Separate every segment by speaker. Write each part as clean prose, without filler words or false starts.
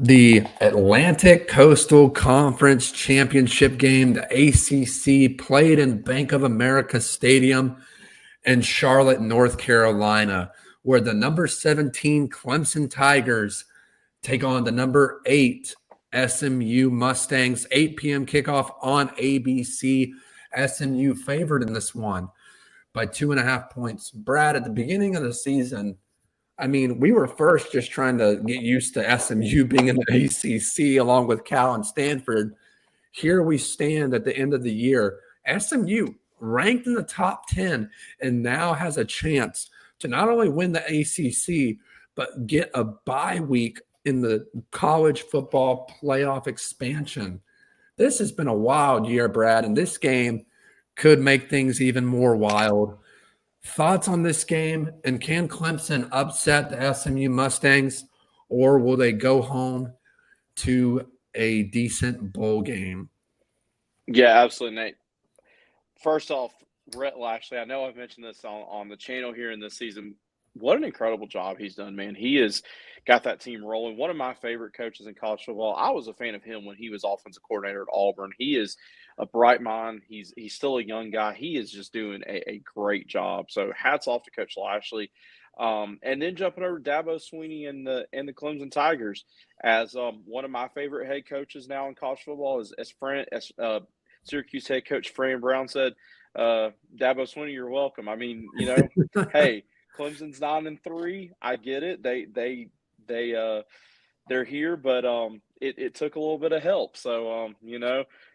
Speaker 1: The Atlantic Coastal Conference Championship game, the ACC, played in Bank of America Stadium in Charlotte, North Carolina, where the number 17 Clemson Tigers take on the number 8 SMU Mustangs. 8 p.m. kickoff on ABC. SMU favored in this one by 2.5 points. Brad, at the beginning of the season, I mean, we were first just trying to get used to SMU being in the ACC along with Cal and Stanford. Here we stand at the end of the year. SMU ranked in the top 10 and now has a chance to not only win the ACC, but get a bye week in the college football playoff expansion. This has been a wild year, Brad, and this game could make things even more wild. Thoughts on this game? And can Clemson upset the SMU Mustangs, or will they go home to a decent bowl game?
Speaker 2: Yeah, absolutely, Nate. First off, Rhett Lashley, I know I've mentioned this on the channel here in this season. What an incredible job he's done, man. He has got that team rolling. One of my favorite coaches in college football. I was a fan of him when he was offensive coordinator at Auburn. He is a bright mind. He's still a young guy. He is just doing a great job. So hats off to Coach Lashley. And then jumping over to Dabo Swinney and the Clemson Tigers as one of my favorite head coaches now in college football as Syracuse head coach Fran Brown said, Dabo Swinney, you're welcome. I mean, hey, Clemson's 9-3. I get it. They're here, but it took a little bit of help. So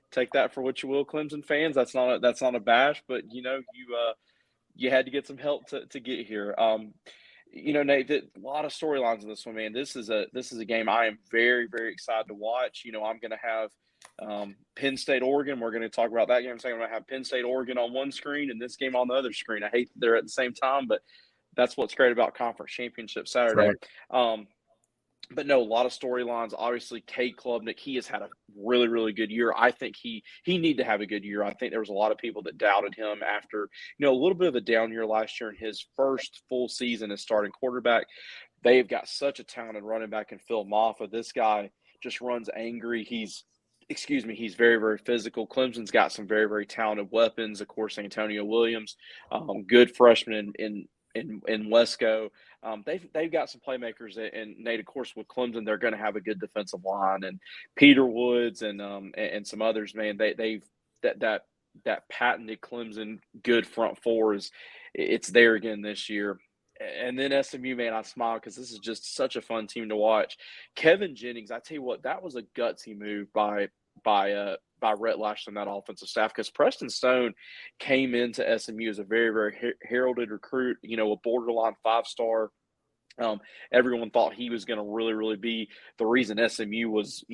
Speaker 2: take that for what you will, Clemson fans. That's not a bash, but you had to get some help to get here. Nate, a lot of storylines in this one, man. This is a game I am very, very excited to watch. I'm going to have Penn State, Oregon. We're going to talk about that game. So I'm going to have Penn State, Oregon on one screen and this game on the other screen. I hate they're at the same time, but that's what's great about Conference Championship Saturday. Right. But no, a lot of storylines. Obviously, Cade Klubnik, he has had a really, really good year. I think he needed to have a good year. I think there was a lot of people that doubted him after, a little bit of a down year last year in his first full season as starting quarterback. They've got such a talented running back in Phil Maffa. This guy just runs angry. He's very, very physical. Clemson's got some very, very talented weapons. Of course, Antonio Williams, good freshman in Wesco. They've got some playmakers, and Nate, of course, with Clemson, they're going to have a good defensive line, and Peter Woods and some others. Man, they've that patented Clemson good front four it's there again this year. And then SMU, man, I smile because this is just such a fun team to watch. Kevin Jennings, I tell you what, that was a gutsy move by Rhett Lashley and that offensive staff, because Preston Stone came into SMU as a very, very heralded recruit, a borderline 5-star. Everyone thought he was going to really, really be the reason SMU was,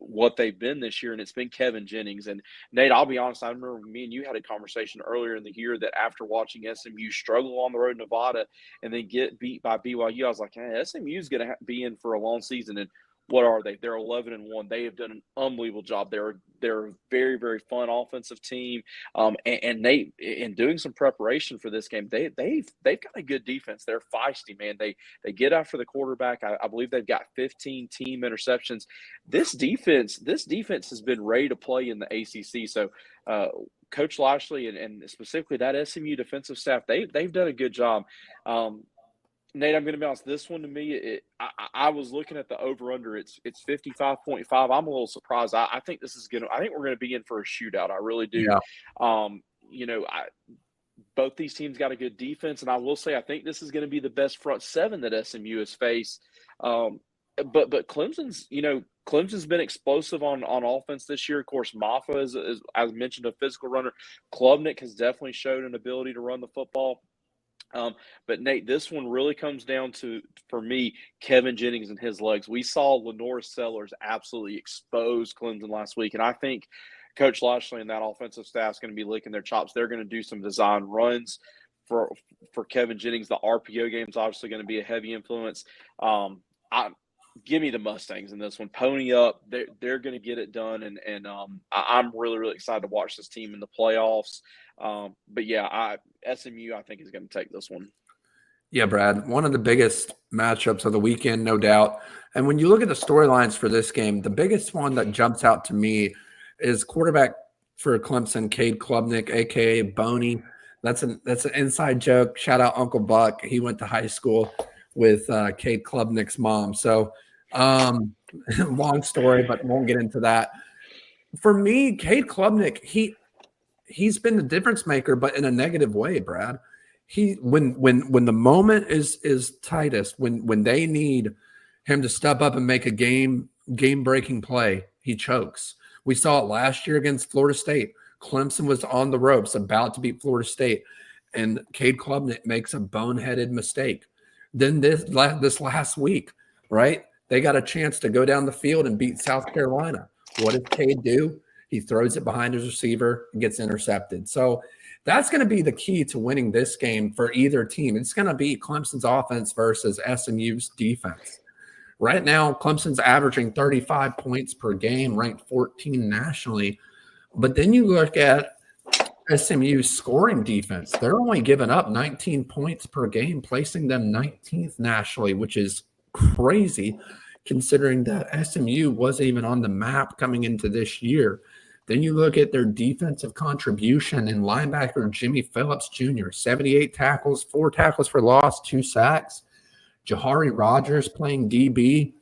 Speaker 2: what they've been this year, and it's been Kevin Jennings. And Nate, I'll be honest, I remember me and you had a conversation earlier in the year that after watching SMU struggle on the road in Nevada and then get beat by BYU, I was like, hey, SMU is going to be in for a long season. And what are they? They're 11-1. They have done an unbelievable job. They're a very, very fun offensive team. And Nate, in doing some preparation for this game, they've got a good defense. They're feisty, man. They get after the quarterback. I believe they've got 15 team interceptions. This defense has been ready to play in the ACC. So Coach Lashley and specifically that SMU defensive staff, they've done a good job. Nate, I'm going to be honest. This one to me, I was looking at the over/under. It's 55.5. I'm a little surprised. I think I think we're going to be in for a shootout. I really do. Yeah. Both these teams got a good defense, and I will say I think this is going to be the best front seven that SMU has faced. But Clemson's been explosive on offense this year. Of course, Maffa is, as mentioned, a physical runner. Klubnik has definitely showed an ability to run the football. But Nate, this one really comes down to, for me, Kevin Jennings and his legs. We saw Lenore Sellers absolutely expose Clemson last week, and I think Coach Lashley and that offensive staff is going to be licking their chops. They're going to do some design runs for Kevin Jennings. The RPO game is obviously going to be a heavy influence. Give me the Mustangs in this one. Pony up. They're going to get it done, and I'm really, really excited to watch this team in the playoffs. But yeah, SMU I think is going to take this one.
Speaker 1: Yeah, Brad, one of the biggest matchups of the weekend, no doubt. And when you look at the storylines for this game, the biggest one that jumps out to me is quarterback for Clemson, Cade Klubnik AKA Bony. That's an inside joke. Shout out Uncle Buck. He went to high school with Cade Klubnik's mom. So long story, but won't get into that. For me, Cade Klubnik, he's been the difference maker, but in a negative way, Brad. He when the moment is tightest, when they need him to step up and make a game breaking play, he chokes. We saw it last year against Florida State. Clemson was on the ropes, about to beat Florida State, and Cade Klubnik makes a boneheaded mistake. Then this last week, right? They got a chance to go down the field and beat South Carolina. What does Cade do? He throws it behind his receiver and gets intercepted. So that's going to be the key to winning this game for either team. It's going to be Clemson's offense versus SMU's defense. Right now, Clemson's averaging 35 points per game, ranked 14 nationally. But then you look at SMU's scoring defense. They're only giving up 19 points per game, placing them 19th nationally, which is crazy considering that SMU wasn't even on the map coming into this year. Then you look at their defensive contribution and linebacker Jimmy Phillips Jr., 78 tackles, 4 tackles for loss, 2 sacks. Jahari Rogers playing DB,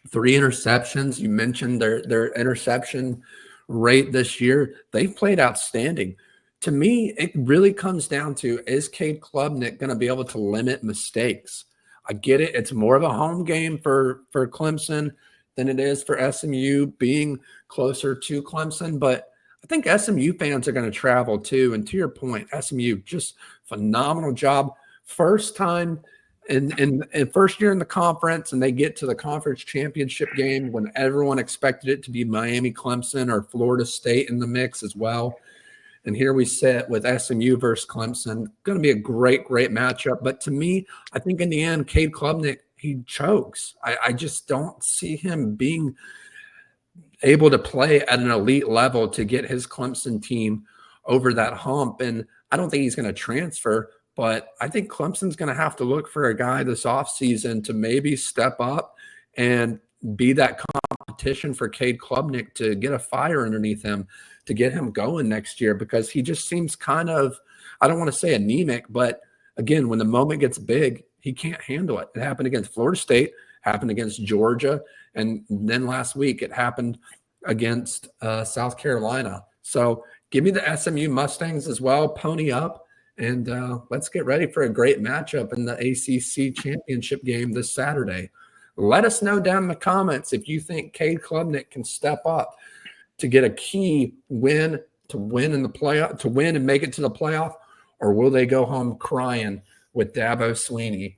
Speaker 1: 3 interceptions. You mentioned their interception rate this year. They've played outstanding. To me, it really comes down to, is Cade Klubnik going to be able to limit mistakes? I get it. It's more of a home game for Clemson than it is for SMU being closer to Clemson. But I think SMU fans are going to travel too. And to your point, SMU, just phenomenal job. First time in first year in the conference, and they get to the conference championship game when everyone expected it to be Miami, Clemson, or Florida State in the mix as well. And here we sit with SMU versus Clemson. Going to be a great, great matchup. But to me, I think in the end, Cade Klubnik, he chokes. I just don't see him being able to play at an elite level to get his Clemson team over that hump. And I don't think he's going to transfer, but I think Clemson's going to have to look for a guy this offseason to maybe step up and be that competition for Cade Klubnik to get a fire underneath him, to get him going next year, because he just seems kind of, I don't want to say anemic, but again, when the moment gets big, he can't handle it. It happened against Florida State, happened against Georgia, and then last week it happened against South Carolina. So give me the SMU Mustangs as well, pony up, and let's get ready for a great matchup in the ACC Championship game this Saturday. Let us know down in the comments if you think Cade Klubnik can step up to get a key win, to win in the playoff, to win and make it to the playoff, or will they go home crying with Dabo Swinney